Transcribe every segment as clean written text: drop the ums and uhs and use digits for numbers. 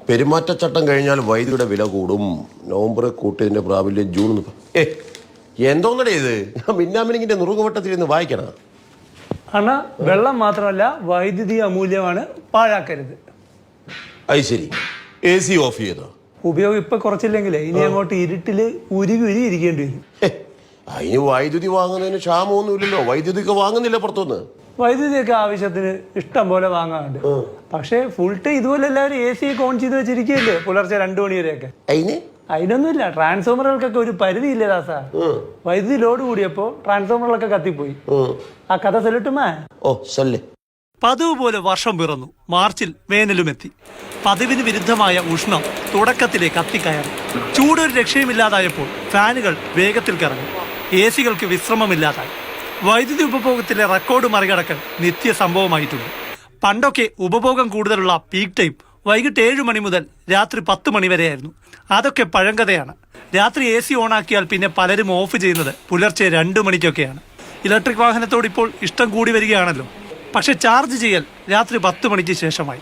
പെരുമാറ്റച്ചട്ടം കഴിഞ്ഞാൽ വൈദ്യുതിയുടെ വില കൂടും. November കൂട്ടിയതിന്റെ പ്രാബല്യം June. എന്തോന്നടേ ഇത്? ഞാൻ മിന്നാമിനിങ്ങിന്റെ നുറുകുവട്ടത്തിൽ നിന്ന് വായിക്കണം. അണ്ണാ, വെള്ളം മാത്രമല്ല വൈദ്യുതി അമൂല്യമാണ്, പാഴാക്കരുത്. അത് ശരി. AC ഓഫ് ചെയ്തോ? ഉപയോഗം ഇപ്പൊ കുറച്ചില്ലെങ്കിലേ ഇനി അങ്ങോട്ട് ഇരുട്ടില് ഉരുകി ഇരിക്കേണ്ടി വരും. അതിന് വൈദ്യുതി വാങ്ങുന്നതിന് ക്ഷാമമൊന്നുമില്ലല്ലോ. വൈദ്യുതിക്ക് വാങ്ങുന്നില്ല പുറത്തുനിന്ന്. വൈദ്യുതിയൊക്കെ ആവശ്യത്തിന് ഇഷ്ടം പോലെ വാങ്ങാറുണ്ട്. പക്ഷെ ഫുൾ ടൈം ഇതുപോലെ എല്ലാവരും AC ഒക്കെ ഓൺ ചെയ്ത് വെച്ചിരിക്കുകയല്ലേ പുലർച്ചെ 2 മണി വരെയൊക്കെ. അതിനൊന്നുമില്ല. ട്രാൻസ്ഫോമറുകൾക്കൊക്കെ ഒരു പരിധി ഇല്ലേ ദാസാ? വൈദ്യുതി ലോഡ് കൂടിയപ്പോ ട്രാൻസ്ഫോമറുകളൊക്കെ കത്തിപ്പോയി. ആ കഥ സെല്ലിട്ടുമാ. പതിവ് പോലെ വർഷം പിറന്നു. മാർച്ചിൽ വേനലുമെത്തി. പതിവിന് വിരുദ്ധമായ ഉഷ്ണം തുടക്കത്തിലെ കത്തിക്കയറി. ചൂടൊരു രക്ഷയുമില്ലാതായപ്പോൾ ഫാനുകൾ വേഗത്തിൽ കറങ്ങി. AC-കൾക്ക് വിശ്രമമില്ലാതായി. വൈദ്യുതി ഉപഭോഗത്തിലെ റെക്കോർഡ് മറികടക്കൽ നിത്യ സംഭവമായിട്ടുണ്ട്. പണ്ടൊക്കെ ഉപഭോഗം കൂടുതലുള്ള പീക്ക് ടൈം വൈകിട്ട് 7 മണി മുതൽ രാത്രി 10 മണി വരെയായിരുന്നു. അതൊക്കെ പഴങ്കഥയാണ്. രാത്രി AC ഓണാക്കിയാൽ പിന്നെ പലരും ഓഫ് ചെയ്യുന്നത് പുലർച്ചെ 2 മണിക്കൊക്കെയാണ്. ഇലക്ട്രിക് വാഹനത്തോട് ഇപ്പോൾ ഇഷ്ടം കൂടി വരികയാണല്ലോ. പക്ഷെ ചാർജ് ചെയ്യൽ രാത്രി 10 മണിക്ക് ശേഷമായി.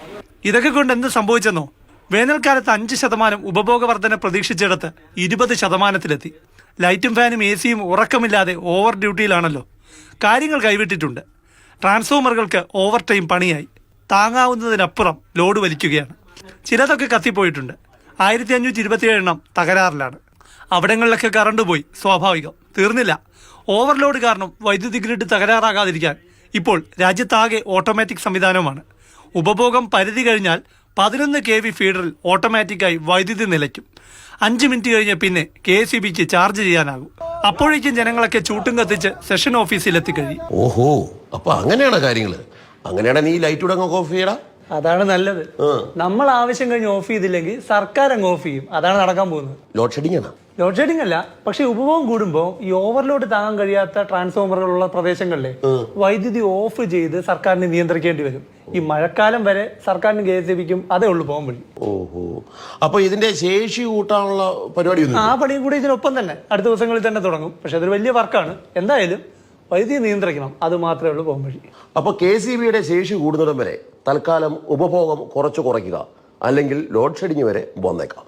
ഇതൊക്കെ കൊണ്ട് എന്ത് സംഭവിച്ചെന്നോ? വേനൽക്കാലത്ത് 5% ഉപഭോഗ വർധന പ്രതീക്ഷിച്ചിടത്ത് 20%-ലെത്തി. ലൈറ്റും ഫാനും AC-യും ഉറക്കമില്ലാതെ ഓവർ ഡ്യൂട്ടിയിലാണല്ലോ. കാര്യങ്ങൾ കൈവിട്ടിട്ടുണ്ട്. ട്രാൻസ്ഫോമറുകൾക്ക് ഓവർ ടൈം പണിയായി. താങ്ങാവുന്നതിനപ്പുറം ലോഡ് വലിക്കുകയാണ്. ചിലതൊക്കെ കത്തിപ്പോയിട്ടുണ്ട്. 1527 എണ്ണം തകരാറിലാണ്. അവിടങ്ങളിലൊക്കെ കറണ്ട് പോയി. സ്വാഭാവികം. തീർന്നില്ല. ഓവർലോഡ് കാരണം വൈദ്യുതി ഗ്രിഡ് തകരാറാകാതിരിക്കാൻ ഇപ്പോൾ രാജ്യത്താകെ ഓട്ടോമാറ്റിക് സംവിധാനമാണ്. ഉപഭോഗം പരിധി കഴിഞ്ഞാൽ 11 kV ഫീഡറിൽ ഓട്ടോമാറ്റിക്കായി വൈദ്യുതി നിലയ്ക്കും. 5 മിനിറ്റ് കഴിഞ്ഞ് പിന്നെ KSEBക്ക് ചാർജ് ചെയ്യാനാകും. അപ്പോഴേക്കും ജനങ്ങളൊക്കെ ചൂട്ടും കത്തിച്ച് സെഷൻ ഓഫീസിലെത്തി കഴിയും. ഓഹോ, അപ്പൊ അങ്ങനെയാണ് കാര്യങ്ങള്. അങ്ങനെയാണ് നീ ലൈറ്റ് കൂടെ ഓഫ് ചെയ്യടാ. അതാണ് നല്ലത്. നമ്മൾ ആവശ്യം കഴിഞ്ഞ് ഓഫ് ചെയ്തില്ലെങ്കിൽ സർക്കാർ അങ്ങ് ഓഫ് ചെയ്യും. അതാണ് നടക്കാൻ പോകുന്നത്. ലോഡ് ഷെഡിംഗ് ആണ്. ലോഡ് ഷെഡിംഗ് അല്ല, പക്ഷെ ഉപഭോഗം കൂടുമ്പോൾ ഈ ഓവർലോഡ് താങ്ങാൻ കഴിയാത്ത ട്രാൻസ്ഫോമറുകളുള്ള പ്രദേശങ്ങളിലെ വൈദ്യുതി ഓഫ് ചെയ്ത് സർക്കാരിന് നിയന്ത്രിക്കേണ്ടി വരും. ഈ മഴക്കാലം വരെ സർക്കാരിനും KSEBക്കും അതേ ഉള്ളൂ പോകാൻ വഴി. ഓഹോ, അപ്പൊ ഇതിന്റെ ശേഷി കൂട്ടാനുള്ള പരിപാടി ആ പണിയും കൂടി ഇതിനൊപ്പം തന്നെ അടുത്ത ദിവസങ്ങളിൽ തന്നെ തുടങ്ങും. പക്ഷെ അതൊരു വലിയ വർക്കാണ്. എന്തായാലും വൈദ്യുതി നിയന്ത്രിക്കണം. അത് മാത്രമേ ഉള്ളൂ പോകാൻ വഴി. അപ്പൊ KSEBയുടെ ശേഷി കൂടുന്നിടം വരെ തൽക്കാലം ഉപഭോഗം കുറയ്ക്കുക, അല്ലെങ്കിൽ ലോഡ് ഷെഡിംഗ് വരെ വന്നേക്കാം.